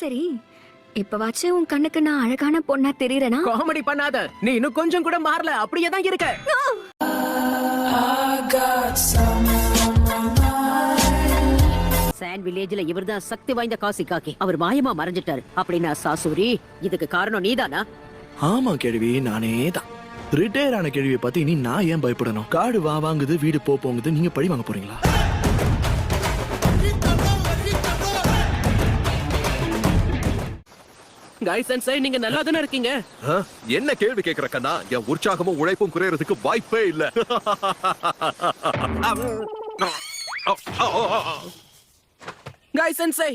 சரி, இப்பவாச்சு உன் கண்ணுக்கு நான் அழகான பொண்ணா தெரியறேனா? காமெடி பண்ணாத, நீ இன்னும் கொஞ்சம் கூட மாறல, அப்படியே தான் இருக்க. சாண்ட் வில்லேஜ்ல இவர்தான் சக்தி வாய்ந்த காசி காக்கி. அவர் மாயமா மறைஞ்சிட்டாரு அப்படின்னா சாசூரி, இதுக்கு காரணம் நீதானா? ஆமா கேள்வி, நானே தான். ரிட்டையர் ஆன கேள்வியை பத்தி இனி நான் ஏன் பயப்படணும்? காடு வா வாங்குது, வீடு போங்குது, நீங்க பழி வாங்க போறீங்களா? கைஸ் அண்ட் சை, நீங்க நல்லா தானே இருக்கீங்க? என்ன கேள்வி கேக்குற கண்ணா? என் உற்சாகமும் உழைப்பும் குறையறதுக்கு வாய்ப்பே இல்ல. கைஸ் அண்ட் சை,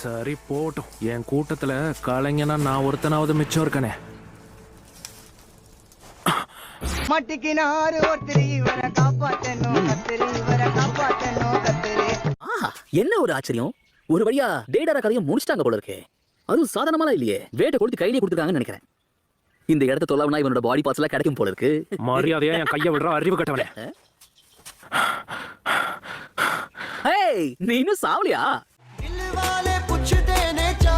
சரி போட்டும். என் கூட்டத்துல கலைஞனா நான் ஒருத்தனாவது மிச்சம் இருக்கனே. மட்டிக்கினாரு ஒருத்தரி இவரை காப்பாத்தணும், கத்திரி இவரை காப்பாத்தணும், கத்திரி. என்ன ஒரு ஆச்சரியம், ஒரு வழியா டேடார கதையும் முடிச்சிட்டாங்க போல இருக்கே. அதுவும் சாதாரணமா இல்லையே, வேட்டை கொடுத்து கையிலே கொடுத்துருக்காங்கன்னு நினைக்கிறேன். இந்த இடத்த தொல்லாவனா இவனோட பாடி பார்ட்ஸ் எல்லாம் கிடைக்கும் போல இருக்கு. மரியாதையா என் கையை விடுற அறிவு கட்டவனே. ஏய், நீ இன்னும் சாவலியா? இல்லவாலே புச்சுதேனே சா.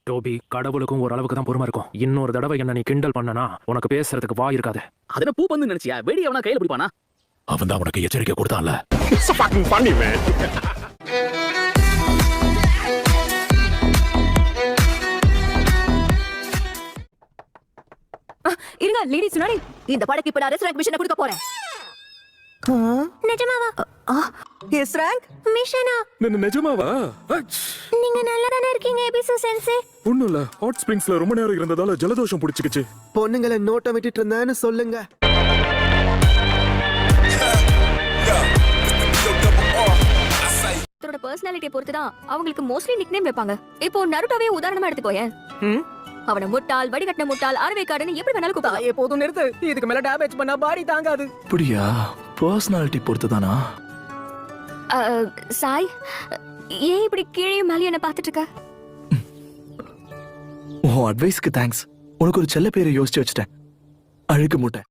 டோபி, கடவுளுக்கும் ஒரு அளவுக்கு தான் பொறுமை இருக்கும். இன்னொரு தடவை என்ன நீ கிண்டல் பண்ணனா உனக்கு பேசுறதுக்கு வாய் இருக்காது. அதன பூ பந்து நினைச்சியா? வெடி அவனா கையில பிடிப்பானா? அவன் தான் உனக்கு எச்சரிக்கை கொடுத்தான்ல. இருங்க லேடிஸ், முன்னாடி இந்த படக்கு இப்ப நான் ரெஸ்டாரண்ட் மிஷனை கொடுக்க போறேன். நிஜமாவா? எஸ் ரேங்க் மிஷனா? நிஜமாவா? நீங்க நல்லா தானே இருக்கீங்க எபிசோ சென்சே? ஒண்ணும் இல்ல, ஹாட் ஸ்பிரிங்ஸ்ல ரொம்ப நேரம் இருந்ததால ஜலதோஷம் பிடிச்சிக்கிச்சு. பொண்ணுங்களை நோட்டம் விட்டுட்டு இருந்தேன்னு சொல்லுங்க. அவரோட பர்சனாலிட்டியை பொறுத்து தான் அவங்களுக்கு மோஸ்ட்லி நிக்நேம் வைப்பாங்க. இப்போ நருட்டோவே உதாரணமா எடுத்துக்கோயேன். அவன முட்டாள், வடிகட்டின முட்டாள், அறவைக்காடுன்னு எப்படி வேணாலும் கூப்பிடலாம். எப்போதும் நிறுத்து, இதுக்கு மேல டேமேஜ் பண்ணா பாடி தாங்காது. அப்படியா? பர்சனாலிட்டி பொறுத்துதானா? சாய், ஏன் இப்படி கீழே மேலே என்ன பார்த்துட்டு இருக்க? உன் அட்வைஸ்க்கு தேங்க்ஸ். உனக்கு ஒரு செல்ல பேரை யோசிச்சு வச்சுட்டேன், அழுக்கு மூட்டை.